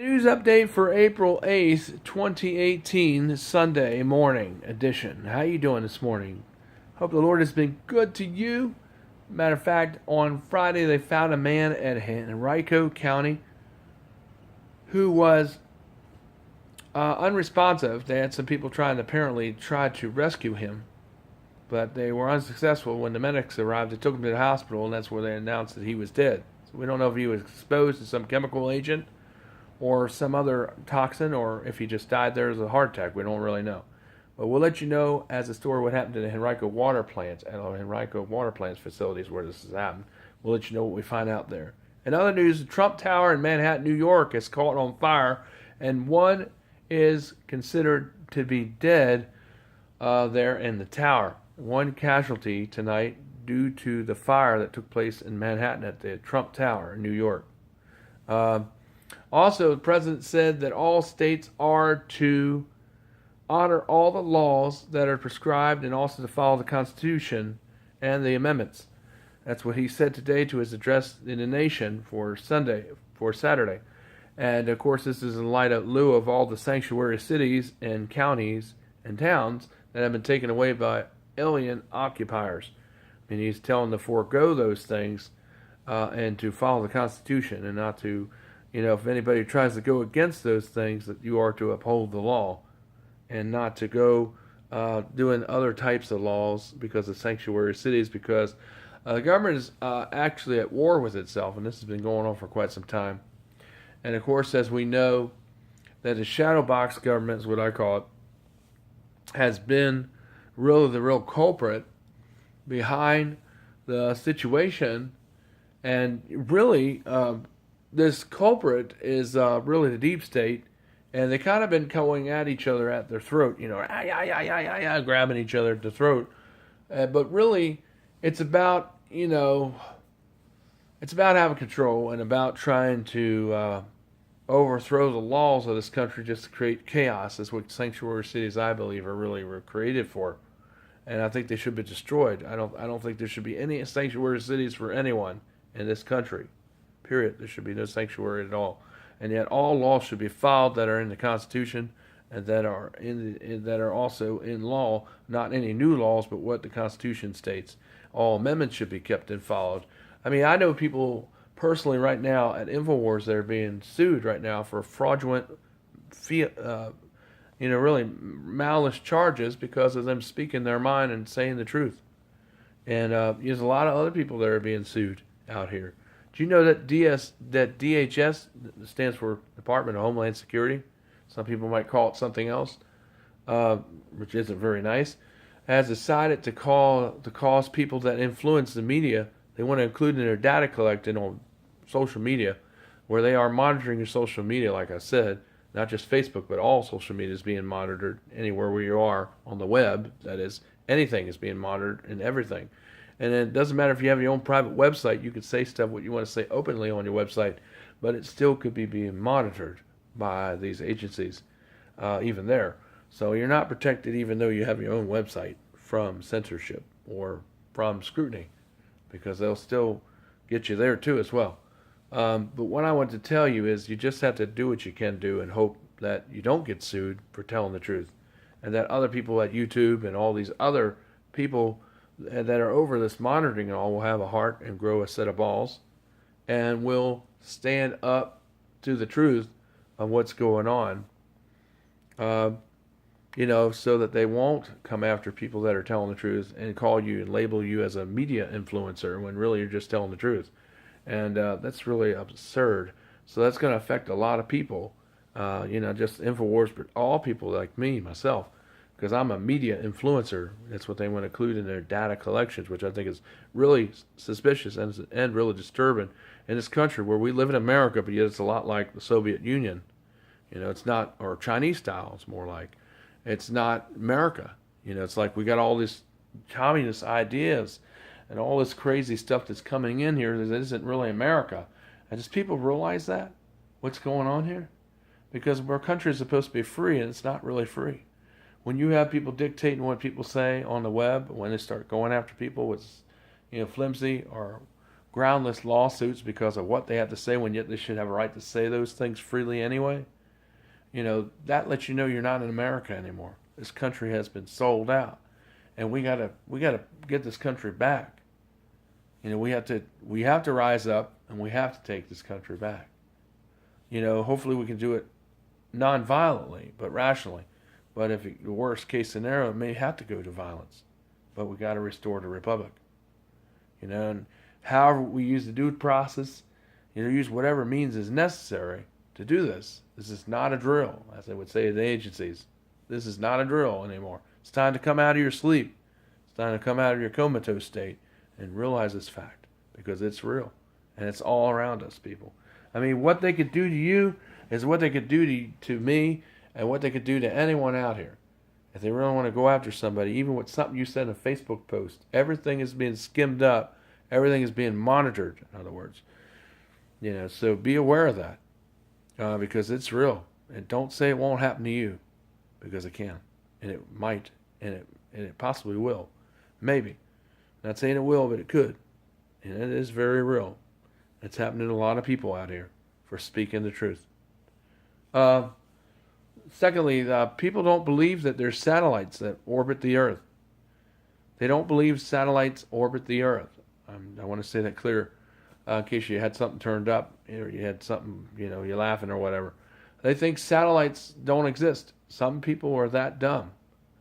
News update for April 8th, 2018, Sunday morning edition. How you doing this morning? Hope the Lord has been good to you. Matter of fact, on Friday they found a man at Henrico County who was unresponsive. They had some people apparently try to rescue him, but they were unsuccessful. When the medics arrived, they took him to the hospital, and that's where they announced that he was dead. So we don't know if he was exposed to some chemical agent or some other toxin, or if he just died there as a heart attack. We don't really know. But we'll let you know as the story what happened to the Henrico water plants, at our Henrico water plants facilities where this has happened. We'll let you know what we find out there. In other news, the Trump Tower in Manhattan, New York is caught on fire, and one is considered to be dead there in the tower. One casualty tonight due to the fire that took place in Manhattan at the Trump Tower in New York. Also, the president said that all states are to honor all the laws that are prescribed and also to follow the Constitution and the amendments. That's what he said today to his address in the nation for Saturday. And of course, this is in lieu of all the sanctuary cities and counties and towns that have been taken away by alien occupiers. And he's telling them to forego those things and to follow the Constitution and not to, if anybody tries to go against those things, that you are to uphold the law and not to go doing other types of laws because of sanctuary cities, because the government is actually at war with itself, and this has been going on for quite some time. And of course, as we know, that the shadow box government is what I call it, has been really the real culprit behind the situation, and really this culprit is really the deep state, and they kind of been going at each other at their throat, grabbing each other at the throat. But really, it's about it's about having control and about trying to overthrow the laws of this country just to create chaos. That's what sanctuary cities, I believe, were created for, and I think they should be destroyed. I don't think there should be any sanctuary cities for anyone in this country. Period. There should be no sanctuary at all, and yet all laws should be followed that are in the Constitution and that are also in law. Not any new laws, but what the Constitution states. All amendments should be kept and followed. I mean, I know people personally right now at Infowars that are being sued right now for fraudulent, really malice charges because of them speaking their mind and saying the truth. And there's a lot of other people that are being sued out here. Do you know that DHS stands for Department of Homeland Security? Some people might call it something else, which isn't very nice. Has decided to cause people that influence the media. They want to include in their data collected on social media, where they are monitoring your social media. Like I said, not just Facebook, but all social media is being monitored anywhere where you are on the web. That is, anything is being monitored and everything. And it doesn't matter if you have your own private website, you could say stuff what you want to say openly on your website, but it still could be being monitored by these agencies, even there. So you're not protected even though you have your own website from censorship or from scrutiny, because they'll still get you there too as well. But what I want to tell you is you just have to do what you can do and hope that you don't get sued for telling the truth, and that other people at YouTube and all these other people that are over this monitoring and all will have a heart and grow a set of balls and will stand up to the truth of what's going on, so that they won't come after people that are telling the truth and call you and label you as a media influencer when really you're just telling the truth. And that's really absurd. So that's going to affect a lot of people, just InfoWars, but all people like me, myself, because I'm a media influencer. That's what they want to include in their data collections, which I think is really suspicious and really disturbing in this country where we live in America, but yet it's a lot like the Soviet Union. It's not, or Chinese style, it's more like. It's not America. It's like we got all these communist ideas and all this crazy stuff that's coming in here that isn't really America. And does people realize that? What's going on here? Because our country is supposed to be free, and it's not really free. When you have people dictating what people say on the web, when they start going after people with, flimsy or groundless lawsuits because of what they have to say, when yet they should have a right to say those things freely anyway. That lets you know you're not in America anymore. This country has been sold out, and we gotta get this country back. We have to rise up, and we have to take this country back. Hopefully we can do it non-violently, but rationally. But if the worst case scenario, it may have to go to violence. But we got to restore the republic. And however we use the due process, use whatever means is necessary to do this. This is not a drill, as they would say in the agencies. This is not a drill anymore. It's time to come out of your sleep. It's time to come out of your comatose state and realize this fact, because it's real and it's all around us, people. I mean, what they could do to you is what they could do to me, and what they could do to anyone out here. If they really want to go after somebody, even with something you said in a Facebook post, everything is being skimmed up. Everything is being monitored, in other words. So be aware of that, because it's real. And don't say it won't happen to you, because it can. And it might, and it possibly will. Maybe. Not saying it will, but it could. And it is very real. It's happening to a lot of people out here for speaking the truth. Secondly, people don't believe that there's satellites that orbit the Earth. They don't believe satellites orbit the Earth. I want to say that clear, in case you had something turned up, or you had something, you're laughing or whatever. They think satellites don't exist. Some people are that dumb.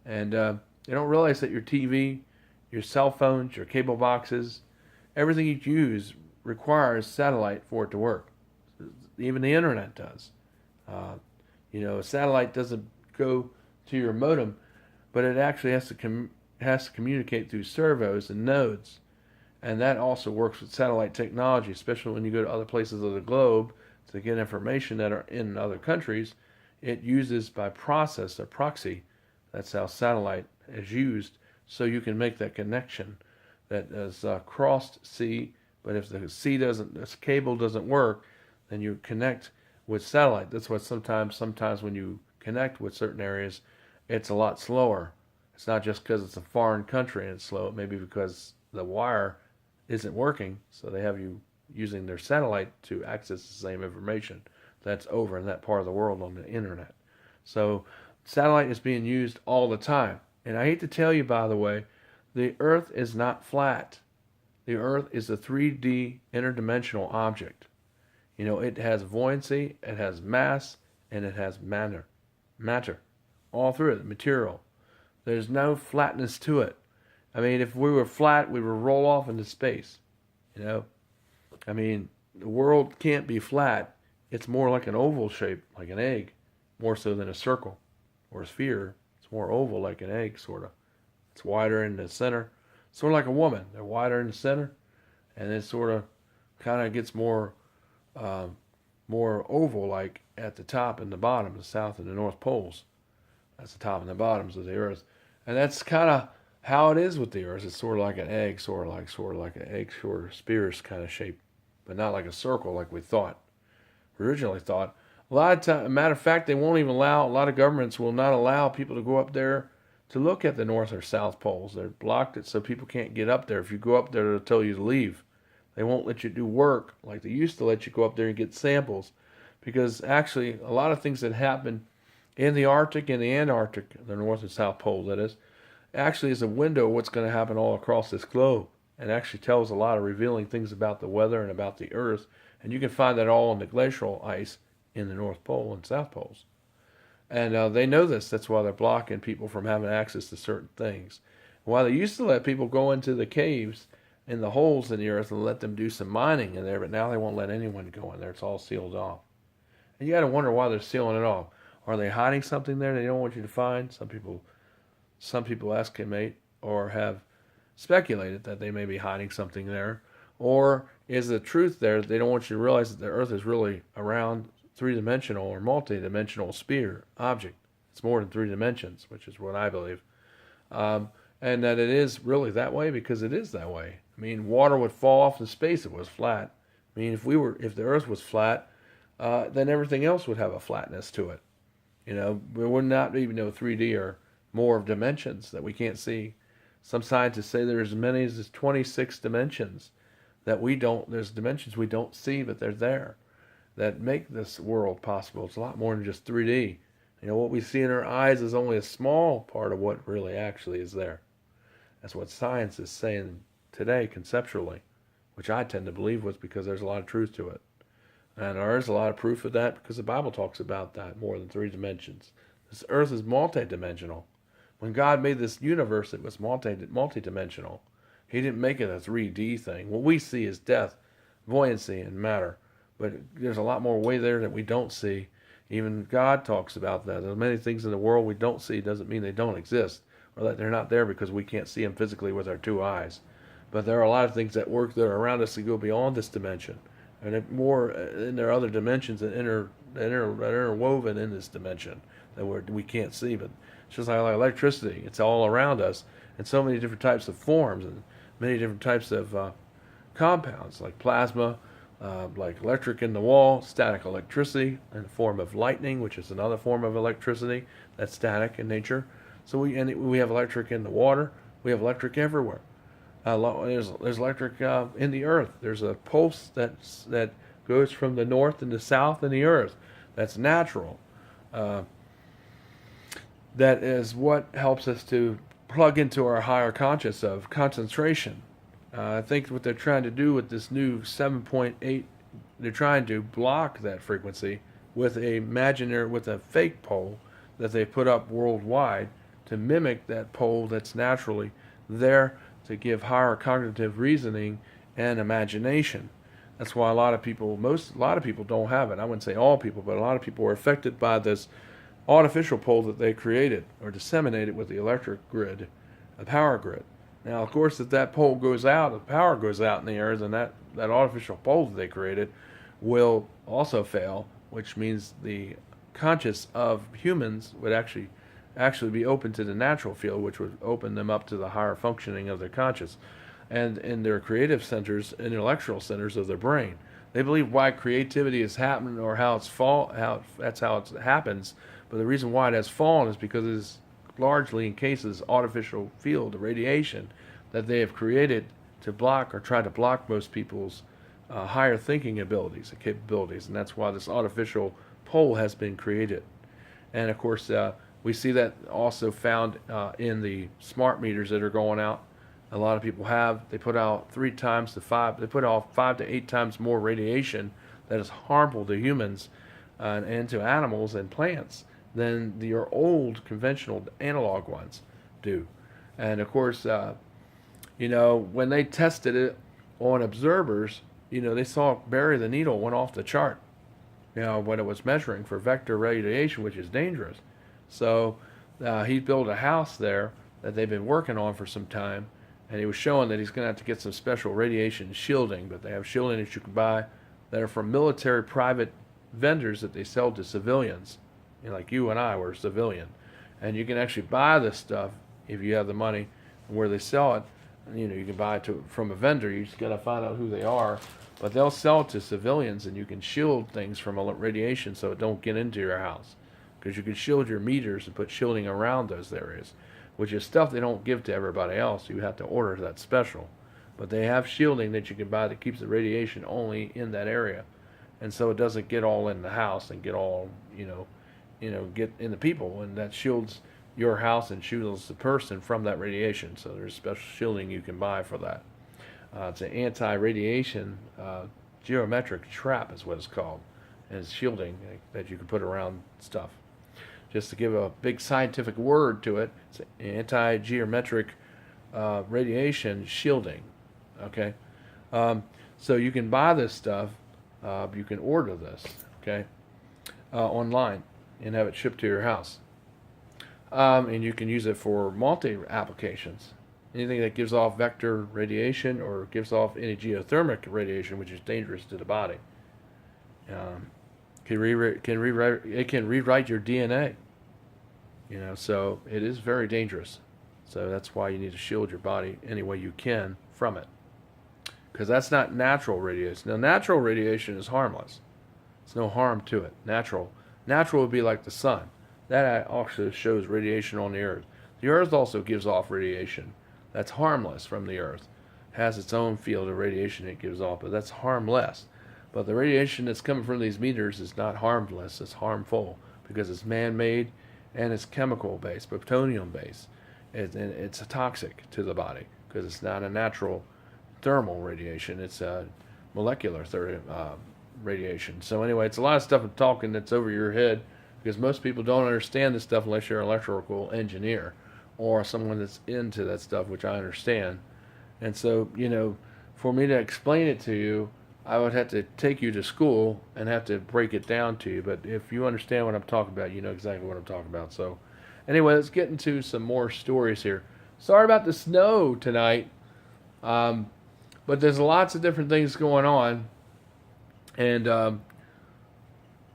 And they don't realize that your TV, your cell phones, your cable boxes, everything you use requires satellite for it to work. Even the internet does. A satellite doesn't go to your modem, but it actually has to communicate through servos and nodes, and that also works with satellite technology, especially when you go to other places of the globe to get information that are in other countries. It uses by process or proxy. That's how satellite is used, so you can make that connection that is crossed sea. But if this cable doesn't work, then you connect with satellite. That's why sometimes when you connect with certain areas, it's a lot slower. It's not just because it's a foreign country and it's slow. It may be because the wire isn't working, so they have you using their satellite to access the same information that's over in that part of the world on the internet. So satellite is being used all the time. And I hate to tell you, by the way, the Earth is not flat. The Earth is a 3D interdimensional object. It has buoyancy, it has mass, and it has matter, all through it, material. There's no flatness to it. I mean, if we were flat, we would roll off into space. I mean, the world can't be flat. It's more like an oval shape, like an egg, more so than a circle or a sphere. It's more oval, like an egg, sort of. It's wider in the center, sort of like a woman. They're wider in the center, and it sort of kind of gets more oval-like at the top and the bottom, the south and the north poles. That's the top and the bottoms of the Earth, and that's kind of how it is with the Earth. It's sort of like an egg, sort of like an egg, sort of spears kind of shape, but not like a circle like we originally thought. A lot of time, matter of fact, they won't even allow. A lot of governments will not allow people to go up there to look at the north or south poles. They're blocked it so people can't get up there. If you go up there, they'll tell you to leave. They won't let you do work like they used to let you go up there and get samples, because actually a lot of things that happen in the Arctic and the Antarctic, the North and South Pole, that is, actually is a window of what's going to happen all across this globe, and actually tells a lot of revealing things about the weather and about the Earth. And you can find that all in the glacial ice in the North Pole and South Poles. And they know this. That's why they're blocking people from having access to certain things. While they used to let people go into the caves and the holes in the Earth and let them do some mining in there, but now they won't let anyone go in there. It's all sealed off. And you got to wonder why they're sealing it off. Are they hiding something there they don't want you to find? Some people estimate or have speculated that they may be hiding something there. Or is the truth there? They don't want you to realize that the Earth is really a round, three-dimensional or multi-dimensional sphere object. It's more than 3 dimensions, which is what I believe. And that it is really that way because it is that way. I mean, water would fall off in space if it was flat. I mean, if the Earth was flat, then everything else would have a flatness to it. There would not even no 3D or more of dimensions that we can't see. Some scientists say there's as many as 26 dimensions that we don't, there's dimensions we don't see, but they're there, that make this world possible. It's a lot more than just 3D. You know, what we see in our eyes is only a small part of what really actually is there. That's what science is saying today conceptually, which I tend to believe was because there's a lot of truth to it. And there is a lot of proof of that because the Bible talks about that more than 3 dimensions. This earth is multidimensional. When God made this universe, it was multidimensional. He didn't make it a 3D thing. What we see is death, buoyancy, and matter. But there's a lot more way there that we don't see. Even God talks about that. There's many things in the world we don't see. Doesn't mean they don't exist, or that they're not there because we can't see them physically with our 2 eyes. But there are a lot of things that work that are around us that go beyond this dimension. And more, and there are other dimensions that interwoven in this dimension that we can't see. But it's just like electricity. It's all around us in so many different types of forms and many different types of compounds, like plasma, like electric in the wall, static electricity in the form of lightning, which is another form of electricity that's static in nature. So we have electric in the water. We have electric everywhere. There's electric in the earth. There's a pulse that goes from the north and the south in the earth. That's natural. That is what helps us to plug into our higher conscious of concentration. I think what they're trying to do with this new 7.8, they're trying to block that frequency with a fake pole that they put up worldwide to mimic that pole that's naturally there to give higher cognitive reasoning and imagination. That's why a lot of people don't have it. I wouldn't say all people, but a lot of people are affected by this artificial pole that they created or disseminated with the electric grid, the power grid. Now, of course, if that pole goes out, if power goes out in the earth, and that artificial pole that they created will also fail, which means the conscious of humans would actually be open to the natural field, which would open them up to the higher functioning of their conscious and in their creative centers, intellectual centers of their brain. They believe why creativity is happening or that's how it happens. But the reason why it has fallen is because it is largely encases artificial field radiation that they have created to block or try to block most people's higher thinking abilities and capabilities. And that's why this artificial pole has been created. And of course, we see that also found in the smart meters that are going out. A lot of people they put out 3 times to 5, they put out 5 to 8 times more radiation that is harmful to humans and to animals and plants than your old conventional analog ones do. And of course, when they tested it on observers, they saw bury the needle went off the chart, when it was measuring for vector radiation, which is dangerous. So he built a house there that they've been working on for some time, and he was showing that he's going to have to get some special radiation shielding, but they have shielding that you can buy that are from military private vendors that they sell to civilians. Like you and I were a civilian. And you can actually buy this stuff if you have the money, and where they sell it, you can buy it from a vendor. You just got to find out who they are. But they'll sell it to civilians, and you can shield things from radiation so it don't get into your house. Because you can shield your meters and put shielding around those areas, which is stuff they don't give to everybody else. You have to order that special. But they have shielding that you can buy that keeps the radiation only in that area. And so it doesn't get all in the house and get all, get in the people. And that shields your house and shields the person from that radiation. So there's special shielding you can buy for that. It's an anti-radiation geometric trap is what it's called. And it's shielding that you can put around stuff. Just to give a big scientific word to it, it's anti-geometric radiation shielding. Okay, so you can buy this stuff. You can order this, okay, online and have it shipped to your house. And you can use it for multi-applications. Anything that gives off vector radiation or gives off any geothermic radiation, which is dangerous to the body. It can rewrite your DNA. So it is very dangerous. So that's why you need to shield your body any way you can from it. Because that's not natural radiation. Now, natural radiation is harmless. There's no harm to it. Natural would be like the sun. That also shows radiation on the earth. The earth also gives off radiation that's harmless from the earth. has its own field of radiation it gives off, but that's harmless. But the radiation that's coming from these meters is not harmless, it's harmful because it's man made and it's chemical based, plutonium based. And it's toxic to the body because it's not a natural thermal radiation, it's a molecular radiation. So, anyway, it's a lot of stuff I'm talking that's over your head because most people don't understand this stuff unless you're an electrical engineer or someone that's into that stuff, which I understand. And so, for me to explain it to you, I would have to take you to school and have to break it down to you. But if you understand what I'm talking about, you know exactly what I'm talking about. So, anyway, let's get into some more stories here. Sorry about the snow tonight, but there's lots of different things going on. And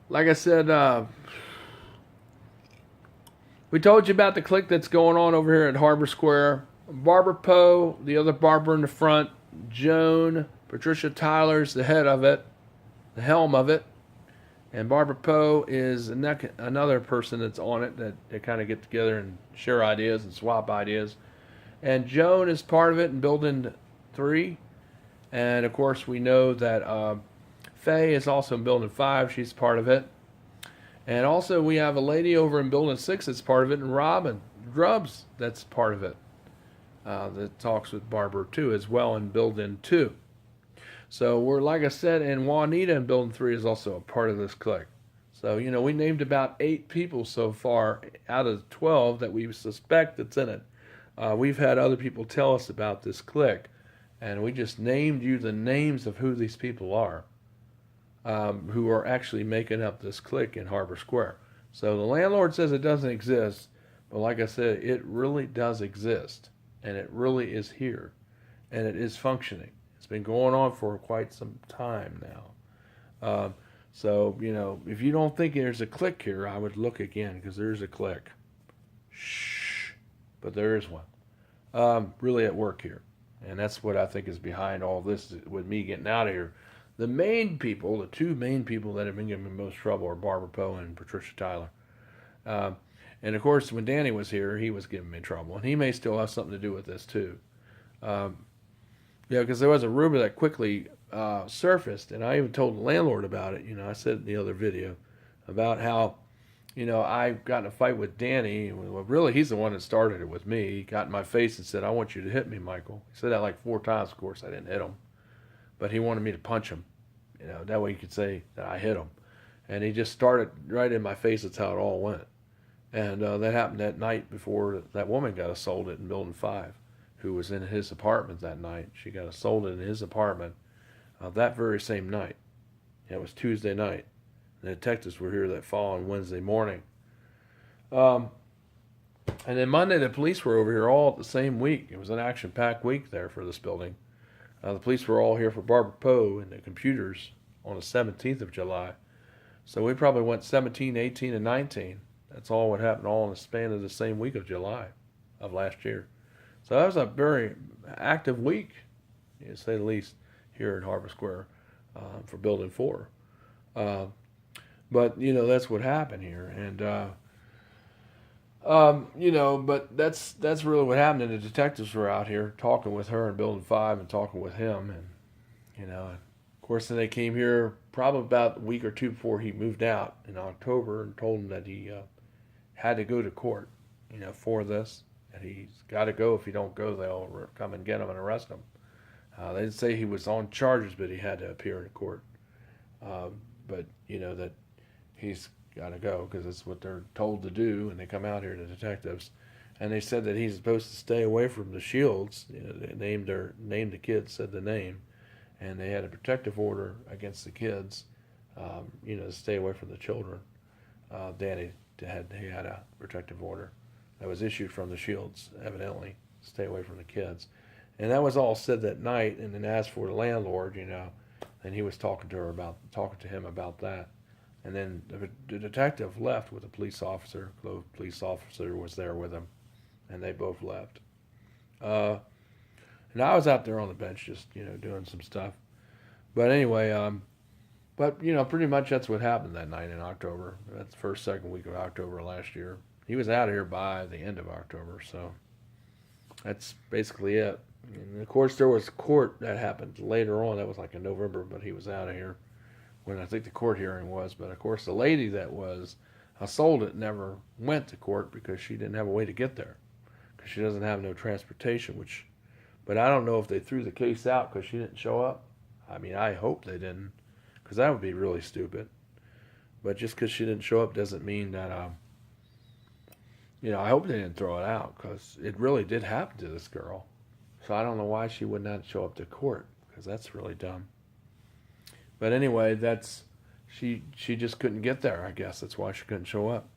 like I said, we told you about the clique that's going on over here at Harbor Square. Barbara Poe, the other Barbara in the front, Joan, Patricia Tyler's the head of it, the helm of it, and Barbara Poe is another person that's on it that they kind of get together and share ideas and swap ideas. And Joan is part of it in Building 3, and of course we know that Faye is also in Building 5, she's part of it. And also we have a lady over in Building 6 that's part of it, and Robin Grubbs that's part of it. That talks with Barbara too, as well in Building 2. So we're, like I said, and Juanita in Building 3 is also a part of this clique. So, we named about 8 people so far out of 12 that we suspect that's in it. We've had other people tell us about this clique, and we just named you the names of who these people are, who are actually making up this clique in Harbor Square. So the landlord says it doesn't exist, but like I said, it really does exist. And it really is here, and it is functioning. It's been going on for quite some time now. So, if you don't think there's a clique here, I would look again, because there's a clique. Shh. But there is one. Really at work here. And that's what I think is behind all this with me getting out of here. The main people, the 2 main people that have been giving me most trouble are Barbara Poe and Patricia Tyler. And of course, when Danny was here, he was giving me trouble, and he may still have something to do with this too. Because there was a rumor that quickly surfaced, and I even told the landlord about it. I said in the other video about how, I got in a fight with Danny. Well, really, he's the one that started it with me. He got in my face and said, "I want you to hit me, Michael." He said that like 4 times. Of course, I didn't hit him, but he wanted me to punch him. That way he could say that I hit him, and he just started right in my face. That's how it all went. And that happened that night before that woman got assaulted in Building 5, who was in his apartment that night. She got assaulted in his apartment that very same night. It was Tuesday night. The detectives were here that following Wednesday morning. And then Monday, the police were over here all the same week. It was an action-packed week there for this building. The police were all here for Barbara Poe and the computers on the 17th of July. So we probably went 17, 18, and 19. That's all what happened all in the span of the same week of July of last year. So that was a very active week, to say the least, here at Harbor Square for Building 4. But, that's what happened here. And, but that's really what happened. And the detectives were out here talking with her in Building 5 and talking with him. And, of course, then they came here probably about a week or 2 before he moved out in October and told him that he had to go to court, for this. And he's got to go. If he don't go, they'll come and get him and arrest him. They didn't say he was on charges, but he had to appear in court. But, that he's got to go because it's what they're told to do. And they come out here, the detectives. And they said that he's supposed to stay away from the Shields. They named the kids, said the name. And they had a protective order against the kids, to stay away from the children. Danny he had a protective order that was issued from the Shields, evidently, to stay away from the kids. And that was all said that night. And then as for the landlord, and he was talking to him about that. And then the detective left with a police officer. The police officer was there with him, and they both left. And I was out there on the bench just, doing some stuff. But anyway, pretty much that's what happened that night in October. That's the first, second week of October last year. He was out here by the end of October, so. That's basically it. And of course, there was court that happened later on. That was like in November, but he was out of here when I think the court hearing was. But of course, the lady that was I sold it never went to court because she didn't have a way to get there because she doesn't have no transportation. But I don't know if they threw the case out because she didn't show up. I mean, I hope they didn't, because that would be really stupid. But just because she didn't show up doesn't mean that I hope they didn't throw it out because it really did happen to this girl. So I don't know why she would not show up to court because that's really dumb. But anyway, she just couldn't get there. I guess that's why she couldn't show up.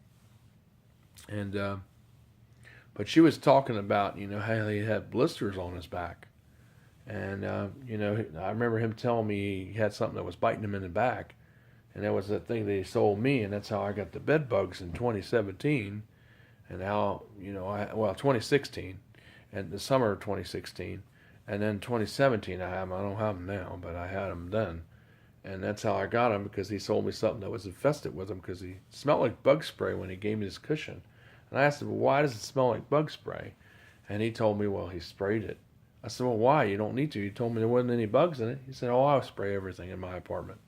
And but she was talking about how he had blisters on his back, and I remember him telling me he had something that was biting him in the back, and that was the thing that he sold me, and that's how I got the bed bugs in 2017. And how 2016, and the summer of 2016, and then 2017 I had them. I don't have them now, but I had them then, and that's how I got them because he sold me something that was infested with them because he smelled like bug spray when he gave me this cushion, and I asked him, well, why does it smell like bug spray? And he told me, well, he sprayed it. I said, well, why? You don't need to. You told me there wasn't any bugs in it. He said, oh, I spray everything in my apartment,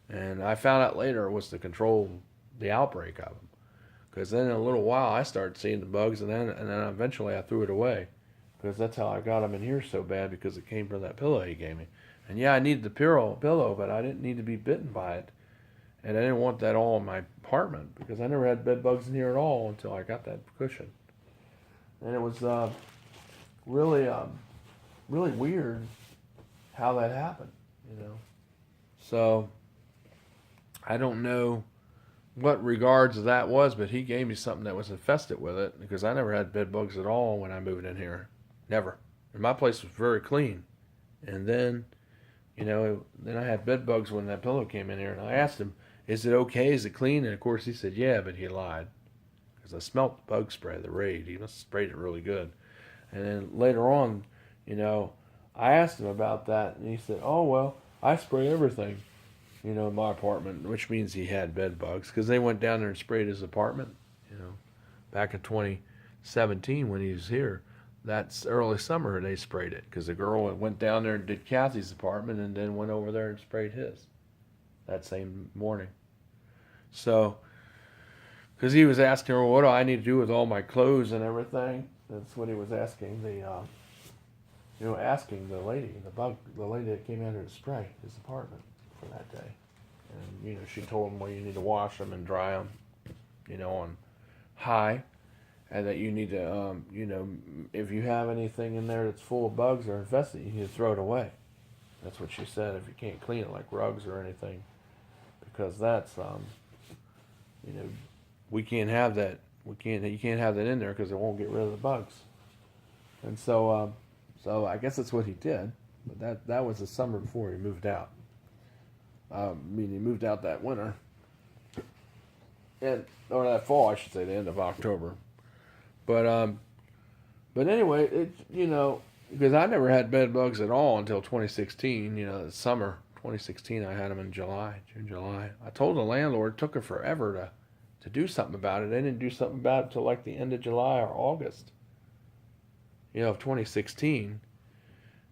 and I found out later it was to control the outbreak of them. Because then in a little while I started seeing the bugs, and then eventually I threw it away, because that's how I got them in here so bad, because it came from that pillow he gave me. And yeah, I needed the pillow, but I didn't need to be bitten by it, and I didn't want that all in my apartment because I never had bed bugs in here at all until I got that cushion. And it was really really weird how that happened, So I don't know what regards that was, but he gave me something that was infested with it because I never had bed bugs at all when I moved in here. Never. And my place was very clean. And then, then I had bed bugs when that pillow came in here, and I asked him, is it okay? Is it clean? And of course he said, yeah, but he lied because I smelt the bug spray, the Raid. He must have sprayed it really good. And then later on, I asked him about that, and he said, oh, well, I spray everything. In my apartment, which means he had bed bugs because they went down there and sprayed his apartment, back in 2017 when he was here. That's early summer they sprayed it because the girl went down there and did Kathy's apartment and then went over there and sprayed his that same morning. So, because he was asking her, well, what do I need to do with all my clothes and everything? That's what he was asking asking the lady, the lady that came in there to spray his apartment for that day. And she told him, well, you need to wash them and dry them on high, and that you need to if you have anything in there that's full of bugs or infested, you need to throw it away. That's what she said. If you can't clean it, like rugs or anything, because that's we can't have that. You can't have that in there because it won't get rid of the bugs. And so I guess that's what he did. But that was the summer before he moved out. He moved out that winter, or that fall, I should say, the end of October. But anyway, because I never had bed bugs at all until 2016. The summer 2016, I had them in June, July. I told the landlord it took her forever to do something about it. They didn't do something about it until like the end of July or August, of 2016.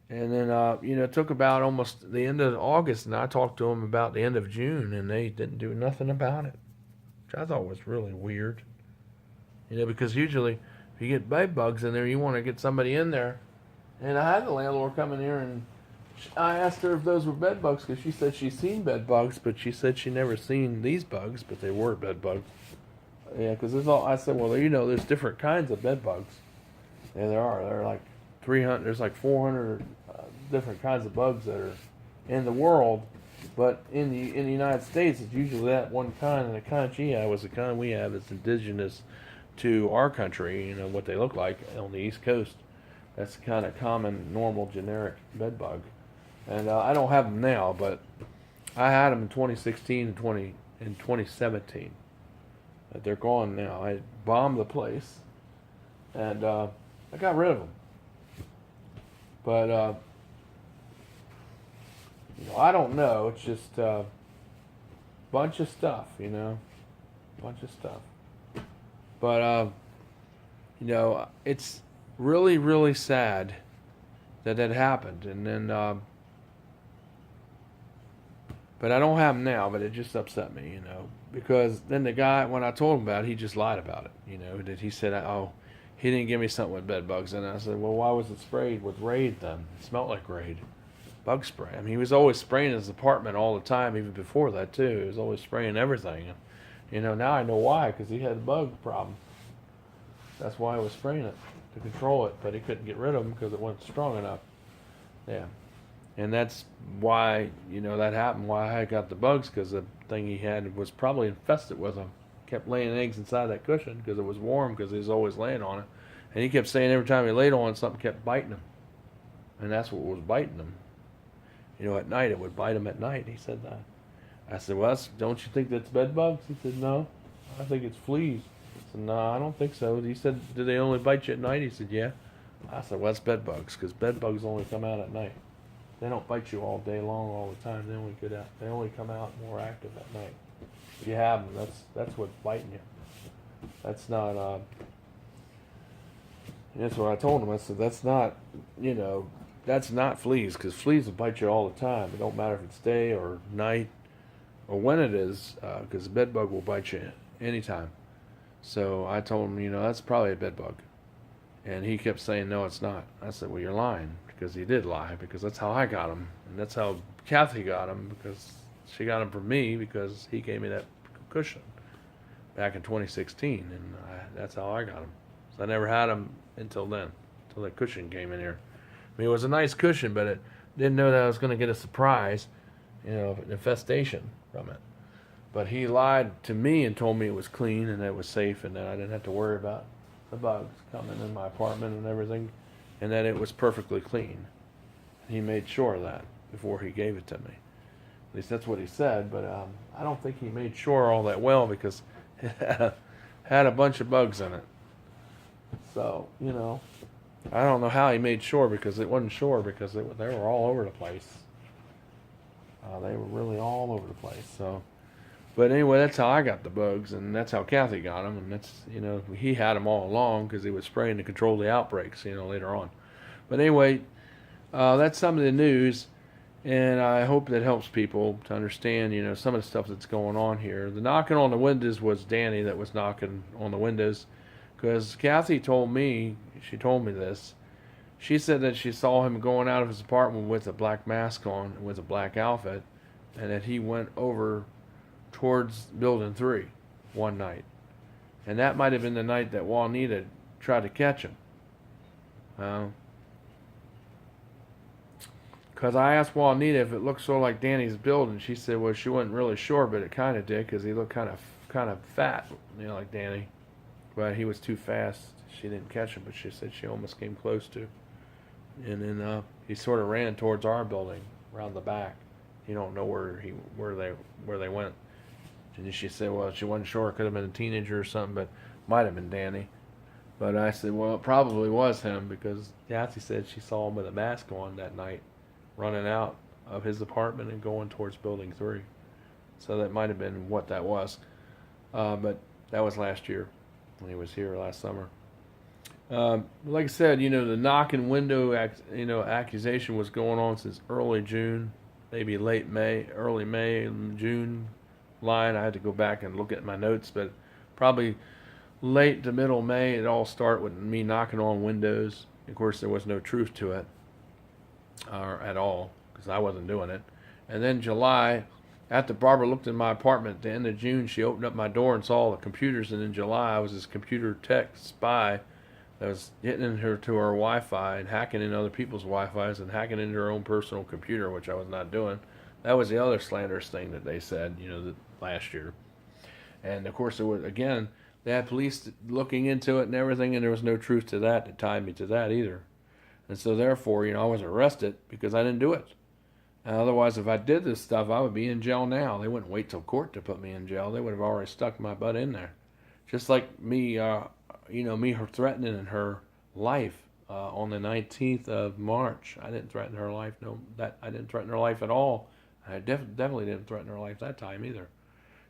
And then, it took about almost the end of August, and I talked to them about the end of June, and they didn't do nothing about it, which I thought was really weird. Because usually if you get bed bugs in there, you want to get somebody in there. And I had the landlord come in here, and I asked her if those were bed bugs, because she said she's seen bed bugs, but she said she never seen these bugs, but they were bed bugs. Yeah, because I said, well, there's different kinds of bed bugs. Yeah, there are. There are like 300, there's like 400 different kinds of bugs that are in the world, but in the United States, it's usually that one kind, and the kind she had was the kind we have that's indigenous to our country, what they look like on the East Coast. That's the kind of common, normal, generic bed bug. And I don't have them now, but I had them in 2016 and 2017. But they're gone now. I bombed the place, and I got rid of them. But I don't know. It's just a bunch of stuff, bunch of stuff. But it's really, really sad that that happened. And then, but I don't have them now. But it just upset me, because then the guy, when I told him about it, he just lied about it. That he said, oh, he didn't give me something with bed bugs. And I said, well, why was it sprayed with Raid then? It smelled like Raid. Bug spray. I mean, he was always spraying his apartment all the time, even before that too. He was always spraying everything. Now I know why, because he had a bug problem. That's why he was spraying it, to control it, but he couldn't get rid of them because it wasn't strong enough. Yeah, and that's why that happened. Why I got the bugs, because the thing he had was probably infested with them. Kept laying eggs inside that cushion because it was warm, because he was always laying on it, and he kept saying every time he laid on it, something kept biting him, and that's what was biting him. At night, it would bite him at night. He said that. I said, well, don't you think that's bed bugs? He said, no, I think it's fleas. I said, no, I don't think so. He said, do they only bite you at night? He said, yeah. I said, well, that's bed bugs, because bed bugs only come out at night. They don't bite you all day long, all the time. They only come out more active at night. If you have them, that's what's biting you. That's not, that's what I told him. I said, that's not fleas, because fleas will bite you all the time. It don't matter if it's day or night or when it is, because a bed bug will bite you anytime. So I told him, that's probably a bed bug. And he kept saying, no, it's not. I said, well, you're lying, because he did lie, because that's how I got him. And that's how Kathy got him, because she got him from me, because he gave me that cushion back in 2016. And that's how I got him. So I never had him until then, until that cushion came in here. I mean, it was a nice cushion, but it didn't know that I was going to get a surprise, an infestation from it. But he lied to me and told me it was clean and that it was safe and that I didn't have to worry about the bugs coming in my apartment and everything, and that it was perfectly clean. He made sure of that before he gave it to me. At least that's what he said, but I don't think he made sure all that well, because it had a bunch of bugs in it. So, I don't know how he made sure, because it wasn't sure, because they were all over the place. They were really all over the place. So, but anyway, that's how I got the bugs, and that's how Kathy got them, and that's he had them all along, because he was spraying to control the outbreaks, later on. But anyway, that's some of the news, and I hope that helps people to understand some of the stuff that's going on here. The knocking on the windows was Danny that was knocking on the windows. Because Kathy told me, she told me this, she said that she saw him going out of his apartment with a black mask on, with a black outfit, and that he went over towards Building 3 one night. And that might have been the night that Juanita tried to catch him. Because I asked Juanita if it looked sort of like Danny's build, and she said, well, she wasn't really sure, but it kind of did, because he looked kind of fat, like Danny. But he was too fast. She didn't catch him, but she said she almost came close to. And then he sort of ran towards our building, around the back. You don't know where they went. And she said, well, she wasn't sure. It could have been a teenager or something, but might have been Danny. But I said, well, it probably was him, because Kathy said she saw him with a mask on that night, running out of his apartment and going towards Building 3. So that might have been what that was. But that was last year, when he was here last summer. Like I said, the knocking window accusation was going on since early June, maybe late May, early May, June line. I had to go back and look at my notes, but probably late to middle May, it all started with me knocking on windows. Of course, there was no truth to it at all, because I wasn't doing it. And then July, after Barbara looked in my apartment at the end of June, she opened up my door and saw all the computers. And in July, I was this computer tech spy that was getting into her Wi-Fi and hacking into other people's Wi-Fis and hacking into her own personal computer, which I was not doing. That was the other slanderous thing that they said, last year. And of course, there was, again, they had police looking into it and everything, and there was no truth to that tied me to that either. And so therefore, I was arrested because I didn't do it. And otherwise, if I did this stuff, I would be in jail now. They wouldn't wait till court to put me in jail. They would have already stuck my butt in there. Just like me, her threatening her life on the 19th of March. I didn't threaten her life. I didn't threaten her life at all. I definitely didn't threaten her life that time either.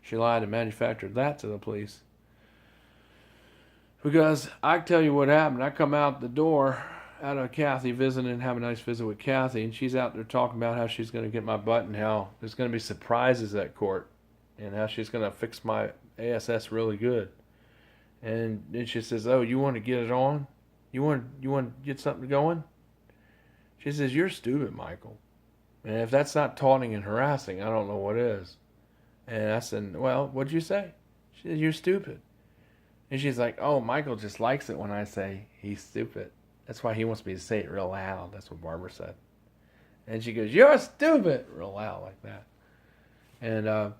She lied and manufactured that to the police. Because I tell you what happened. I come out the door out of Kathy visiting and have a nice visit with Kathy, and she's out there talking about how she's going to get my butt and how there's going to be surprises at court and how she's going to fix my ASS really good. And then she says, "Oh, you want to get it on? You want to get something going?" She says, "You're stupid, Michael. And if that's not taunting and harassing, I don't know what is." And I said, "Well, what'd you say?" She said, "You're stupid." And she's like, "Oh, Michael just likes it when I say he's stupid. That's why he wants me to say it real loud." That's what Barbara said. And she goes, "You're stupid," real loud like that. And of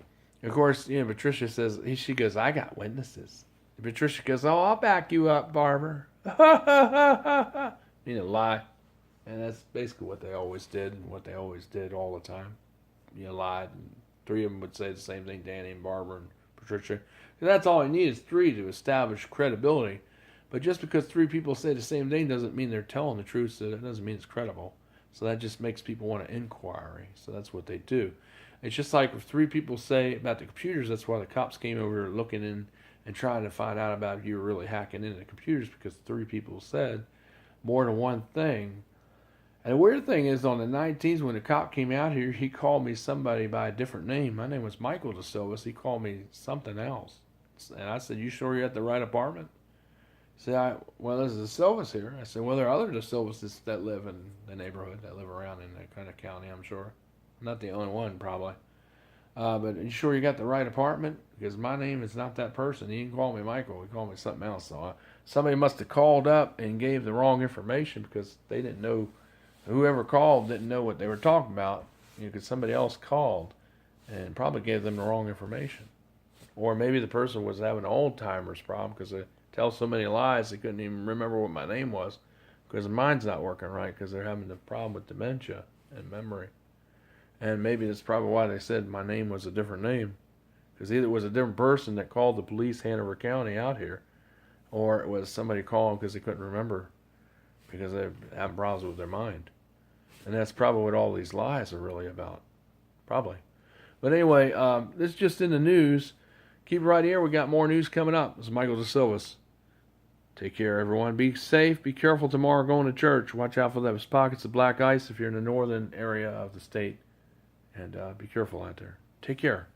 course, Patricia says, she goes, "I got witnesses." And Patricia goes, "Oh, I'll back you up, Barbara." Lie. And that's basically what they always did and what they always did all the time. Lied. And three of them would say the same thing, Danny and Barbara and Patricia. And that's all you need is three to establish credibility. But just because three people say the same thing doesn't mean they're telling the truth, so that doesn't mean it's credible. So that just makes people want an inquiry. So that's what they do. It's just like if three people say about the computers, that's why the cops came over looking in and trying to find out about if you were really hacking into the computers, because three people said more than one thing. And the weird thing is, on the 19th, when the cop came out here, he called me somebody by a different name. My name was Michael DeSilva. He called me something else. And I said, "You sure you're at the right apartment?" He said, "Well, there's the Silvas here." I said, "Well, there are other DeSilvas that live in the neighborhood, that live around in that kind of county, I'm sure. I'm not the only one, probably. But you sure you got the right apartment? Because my name is not that person. He didn't call me Michael. He called me something else. So somebody must have called up and gave the wrong information, because they didn't know. Whoever called didn't know what they were talking about, because somebody else called and probably gave them the wrong information. Or maybe the person was having an old-timer's problem, because they tell so many lies they couldn't even remember what my name was, because their mind's not working right, because they're having the problem with dementia and memory. And maybe that's probably why they said my name was a different name, because either it was a different person that called the police Hanover County out here, or it was somebody calling because they couldn't remember, because they have problems with their mind. And that's probably what all these lies are really about. Probably. But anyway, this is just in the news. Keep it right here. We got more news coming up. This is Michael DeSilva. Take care, everyone. Be safe. Be careful tomorrow going to church. Watch out for those pockets of black ice if you're in the northern area of the state. And be careful out there. Take care.